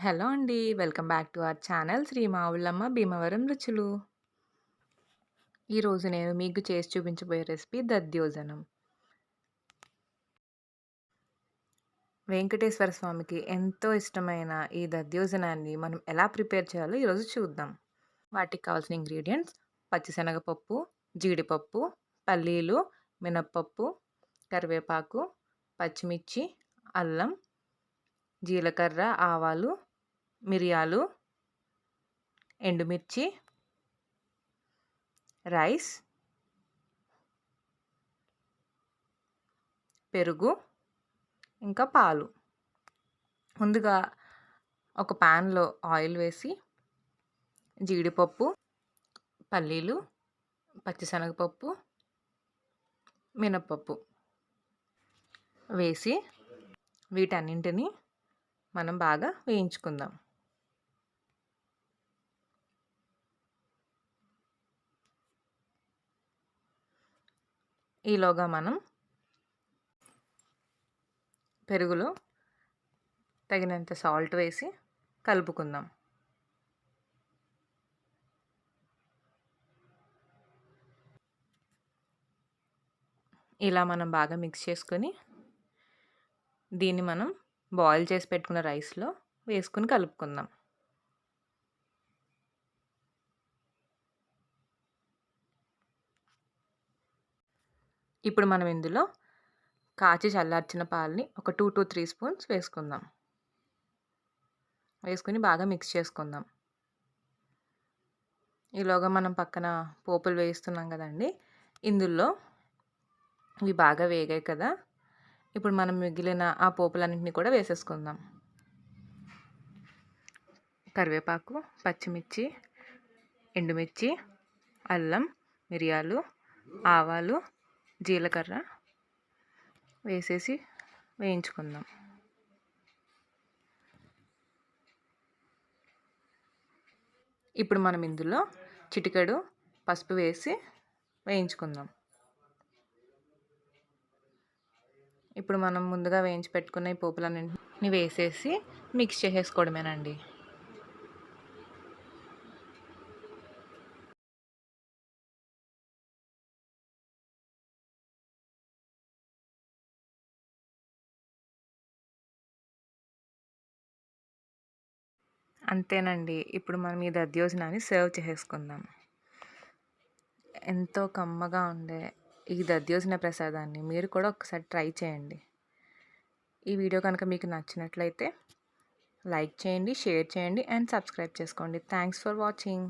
Hello అండి. Welcome back to our channel Shri Mavullamma Bhimavaram Ruchulu. ఈరోజు నేను మీకు చేసి చూపించబోయే రెసిపీ దద్దోజనం. వెంకటేశ్వర స్వామికి ఎంతో ఇష్టమైన ఈ దద్దోజనాన్ని మనం ఎలా ప్రిపేర్ చేయాలో ఈరోజు చూద్దాం. వాటికి కావాల్సిన ఇంగ్రీడియంట్స్ పచ్చిశనగపప్పు, జీడిపప్పు, పల్లీలు, మినప్పప్పు, కరివేపాకు, పచ్చిమిర్చి, అల్లం, జీలకర్ర, ఆవాలు, మిరియాలు, ఎండుమిర్చి, రైస్, పెరుగు, ఇంకా పాలు. ముందుగా ఒక ప్యాన్లో ఆయిల్ వేసి జీడిపప్పు, పల్లీలు, పచ్చిశనగపప్పు, మినప్పప్పు వేసి వీటన్నింటినీ మనం బాగా వేయించుకుందాం. ఈలోగా మనం పెరుగులో తగినంత సాల్ట్ వేసి కలుపుకుందాం. ఇలా మనం బాగా మిక్స్ చేసుకొని దీన్ని మనం బాయిల్ చేసి పెట్టుకున్న రైస్లో వేసుకుని కలుపుకుందాం. ఇప్పుడు మనం ఇందులో కాచి చల్లార్చిన పాలని ఒక 2 to 3 స్పూన్స్ వేసుకుందాం. వేసుకుని బాగా మిక్స్ చేసుకుందాం. ఈలోగా మనం పక్కన పోపులు వేస్తున్నాం కదండి. ఇందులో ఇవి బాగా వేగాయి కదా. ఇప్పుడు మనం మిగిలిన ఆ పోపులన్నింటినీ కూడా వేసేసుకుందాం. కరివేపాకు, పచ్చిమిర్చి, ఎండుమిర్చి, అల్లం, మిరియాలు, ఆవాలు, జీలకర్ర వేసేసి వేయించుకుందాం. ఇప్పుడు మనం ఇందులో చిటికెడు పసుపు వేసి వేయించుకుందాం. ఇప్పుడు మనం ముందుగా వేయించి పెట్టుకున్న ఈ పోపులన్నింటినీ వేసేసి మిక్స్ చేసేసుకోవడమేనండి. అంతేనండి. ఇప్పుడు మనం ఈ దద్దోజనాన్ని సర్వ్ చేసేసుకుందాం. ఎంతో కమ్మగా ఉండే ఈ దద్దోజన ప్రసాదాన్ని మీరు కూడా ఒకసారి ట్రై చేయండి. ఈ వీడియో కనుక మీకు నచ్చినట్లయితే లైక్ చేయండి, షేర్ చేయండి అండ్ సబ్స్క్రైబ్ చేసుకోండి. Thanks for watching.